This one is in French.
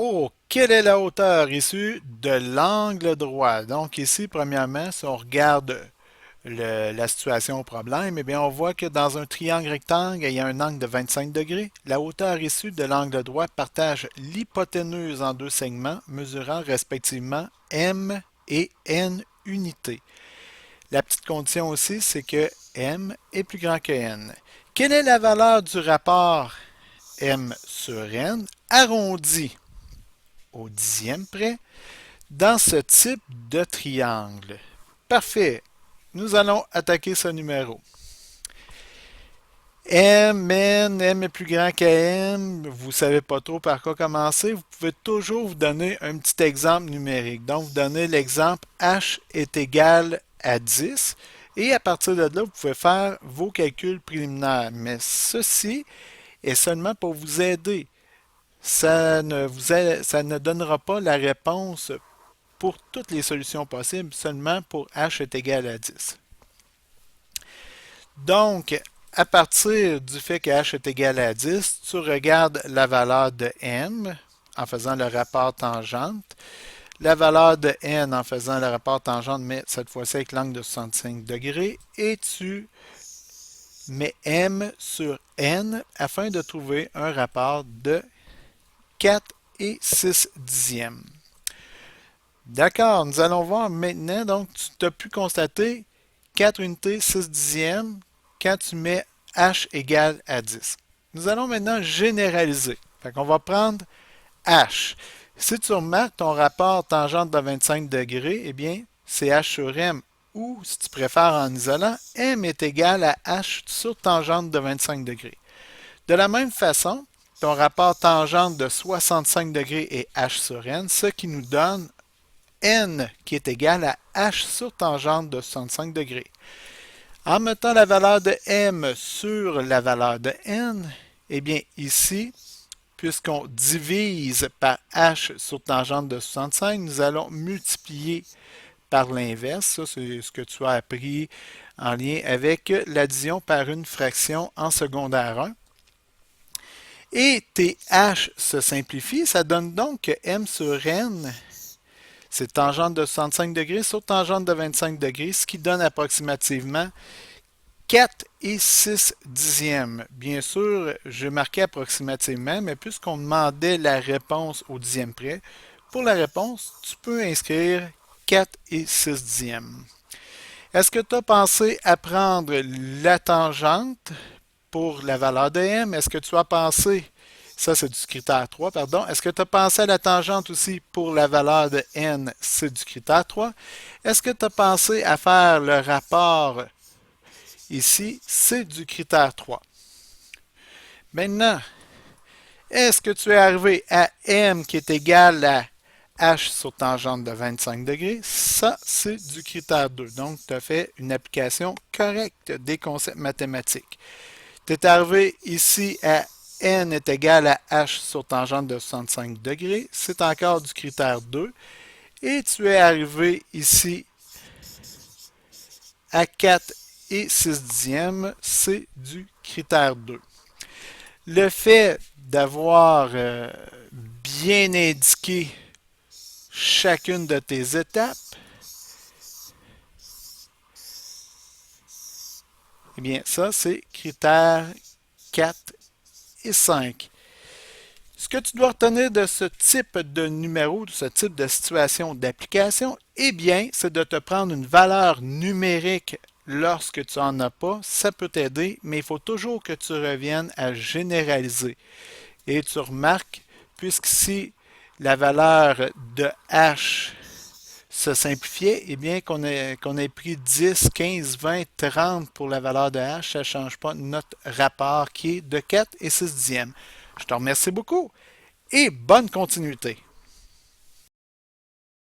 Oh, quelle est la hauteur issue de l'angle droit? Donc ici, premièrement, si on regarde la situation au problème, eh bien, on voit que dans un triangle rectangle, il y a un angle de 25 degrés. La hauteur issue de l'angle droit partage l'hypoténuse en deux segments, mesurant respectivement M et N unités. La petite condition aussi, c'est que M est plus grand que N. Quelle est la valeur du rapport M sur N arrondi au dixième près dans ce type de triangle? Parfait. Nous allons attaquer ce numéro. M, N, M est plus grand que M. Vous ne savez pas trop par quoi commencer. Vous pouvez toujours vous donner un petit exemple numérique. Donc, vous donnez l'exemple H est égal à 10. Et à partir de là, vous pouvez faire vos calculs préliminaires. Mais ceci est seulement pour vous aider. Ça ne donnera pas la réponse pour toutes les solutions possibles, seulement pour H est égal à 10. Donc, à partir du fait que H est égal à 10, tu regardes la valeur de M en faisant le rapport tangente, la valeur de N en faisant le rapport tangente, mais cette fois-ci avec l'angle de 65 degrés, et tu mets M sur N afin de trouver un rapport de 4 et 6 dixièmes. D'accord, nous allons voir maintenant, donc tu as pu constater 4 unités 6 dixièmes quand tu mets H égale à 10. Nous allons maintenant généraliser. Fait qu'on va prendre H. Si tu remarques ton rapport tangente de 25 degrés, eh bien, c'est H sur M. Ou, si tu préfères en isolant, M est égal à H sur tangente de 25 degrés. De la même façon, ton rapport tangente de 65 degrés est H sur N, ce qui nous donne N qui est égal à H sur tangente de 65 degrés. En mettant la valeur de M sur la valeur de N, eh bien ici, puisqu'on divise par H sur tangente de 65, nous allons multiplier par l'inverse. Ça, c'est ce que tu as appris en lien avec l'addition par une fraction en secondaire 1. Et tes H se simplifient, ça donne donc que M sur N, c'est tangente de 65 degrés sur tangente de 25 degrés, ce qui donne approximativement 4 et 6 dixièmes. Bien sûr, j'ai marqué approximativement, mais puisqu'on demandait la réponse au dixième près, pour la réponse, tu peux inscrire 4 et 6 dixièmes. Est-ce que tu as pensé à prendre la tangente pour la valeur de M? Est-ce que tu as pensé, ça c'est du critère 3, pardon, est-ce que tu as pensé à la tangente aussi pour la valeur de N? C'est du critère 3. Est-ce que tu as pensé à faire le rapport ici? C'est du critère 3. Maintenant, est-ce que tu es arrivé à M qui est égal à H sur tangente de 25 degrés? Ça, c'est du critère 2. Donc, tu as fait une application correcte des concepts mathématiques. Tu es arrivé ici à N est égal à H sur tangente de 65 degrés. C'est encore du critère 2. Et tu es arrivé ici à 4 et 6 dixièmes. C'est du critère 2. Le fait d'avoir bien indiqué chacune de tes étapes, eh bien, ça, c'est critères 4 et 5. Ce que tu dois retenir de ce type de numéro, de ce type de situation d'application, eh bien, c'est de te prendre une valeur numérique lorsque tu n'en as pas. Ça peut t'aider, mais il faut toujours que tu reviennes à généraliser. Et tu remarques, puisqu'ici, la valeur de H se simplifiait, eh bien qu'on ait pris 10, 15, 20, 30 pour la valeur de H, ça ne change pas notre rapport qui est de 4 et 6 dixièmes. Je te remercie beaucoup et bonne continuité.